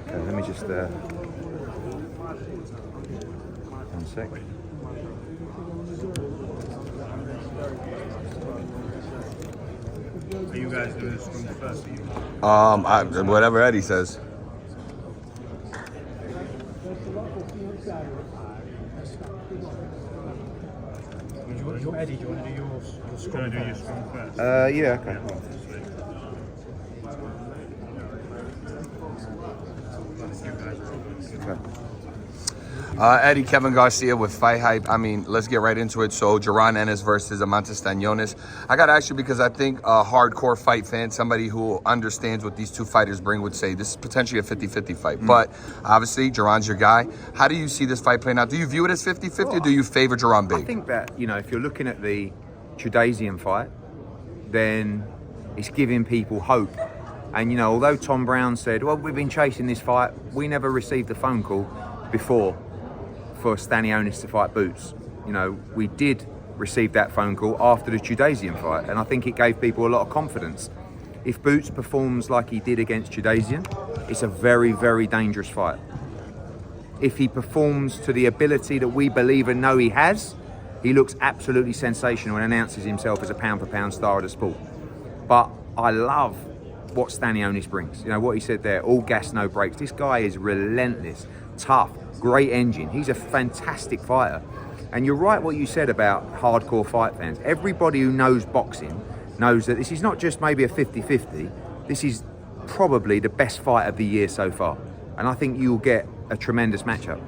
Okay, let me just, 1 sec. Are you guys doing this from first? Whatever Eddie says. Eddie, do you want to do your scrum first? Yeah, okay. Eddie, Kevin Garcia with FightHype. I mean, let's get right into it. So, Jaron Ennis versus Eimantas Stanionis. I got to ask you because I think a hardcore fight fan, somebody who understands what these two fighters bring, would say this is potentially a 50-50 fight. But obviously, Jaron's your guy. How do you see this fight playing out? Do you view it as 50-50 or do you favor Jaron big? I think that, if you're looking at the Chudazian fight, then it's giving people hope. And, although Tom Brown said, well, we've been chasing this fight, we never received a phone call before for Stanionis to fight Boots. We did receive that phone call after the Chudazian fight, and I think it gave people a lot of confidence. If Boots performs like he did against Chudazian, it's a very, very dangerous fight. If he performs to the ability that we believe and know he has, he looks absolutely sensational and announces himself as a pound-for-pound star of the sport. But I love what Stanionis brings. What he said there, all gas, no brakes. This guy is relentless, tough, great engine. He's a fantastic fighter. And you're right what you said about hardcore fight fans. Everybody who knows boxing knows that this is not just maybe a 50-50. This is probably the best fight of the year so far. And I think you'll get a tremendous matchup.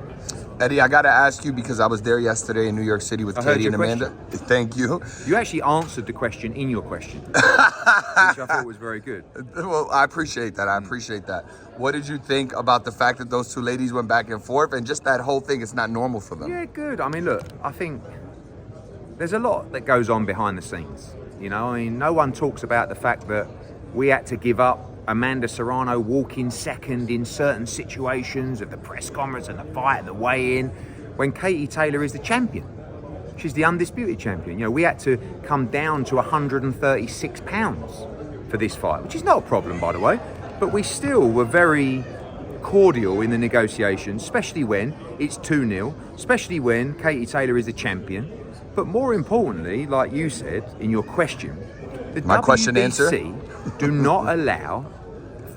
Eddie, I got to ask you because I was there yesterday in New York City with Katie and Amanda. Thank you. You actually answered the question in your question, which I thought was very good. Well, I appreciate that. I appreciate that. What did you think about the fact that those two ladies went back and forth and just that whole thing? It's not normal for them. Yeah, good. I mean, look, I think there's a lot that goes on behind the scenes. No one talks about the fact that we had to give up Amanda Serrano walking second in certain situations of the press conference and the fight, the weigh-in, when Katie Taylor is the champion. She's the undisputed champion. We had to come down to 136 pounds for this fight, which is not a problem, by the way, but we still were very cordial in the negotiations, especially when it's 2-0, especially when Katie Taylor is the champion. But more importantly, like you said in your question, the WBC do not allow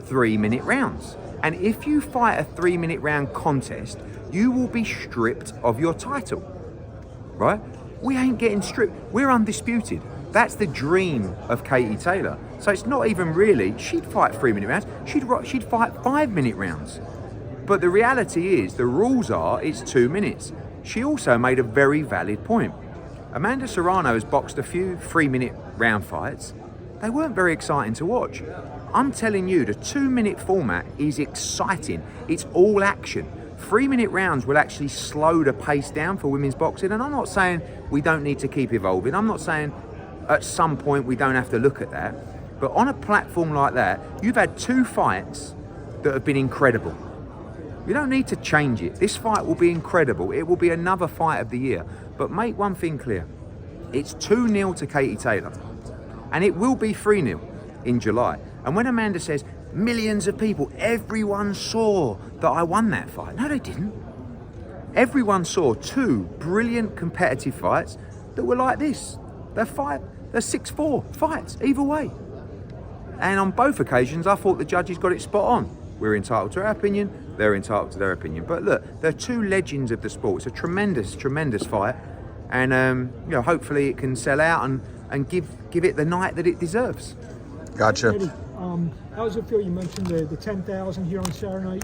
3-minute rounds. And if you fight a 3-minute round contest, you will be stripped of your title, right? We ain't getting stripped. We're undisputed. That's the dream of Katie Taylor. So it's not even really, she'd fight 3-minute rounds. She'd fight 5-minute rounds. But the reality is, the rules are, it's 2 minutes. She also made a very valid point. Amanda Serrano has boxed a few 3-minute round fights. They weren't very exciting to watch. I'm telling you, the 2-minute format is exciting. It's all action. 3-minute rounds will actually slow the pace down for women's boxing. And I'm not saying we don't need to keep evolving. I'm not saying at some point we don't have to look at that. But on a platform like that, you've had 2 fights that have been incredible. You don't need to change it. This fight will be incredible. It will be another fight of the year. But make one thing clear. It's 2-0 to Katie Taylor. And it will be 3-0 in July. And when Amanda says, millions of people, everyone saw that I won that fight. No, they didn't. Everyone saw 2 brilliant competitive fights that were like this. They're 6-4 fights, either way. And on both occasions, I thought the judges got it spot on. We're entitled to our opinion, they're entitled to their opinion. But look, they're 2 legends of the sport. It's a tremendous, tremendous fight. And hopefully it can sell out and give it the night that it deserves. Gotcha. Eddie, how does it feel? You mentioned the 10,000 here on Saturday night.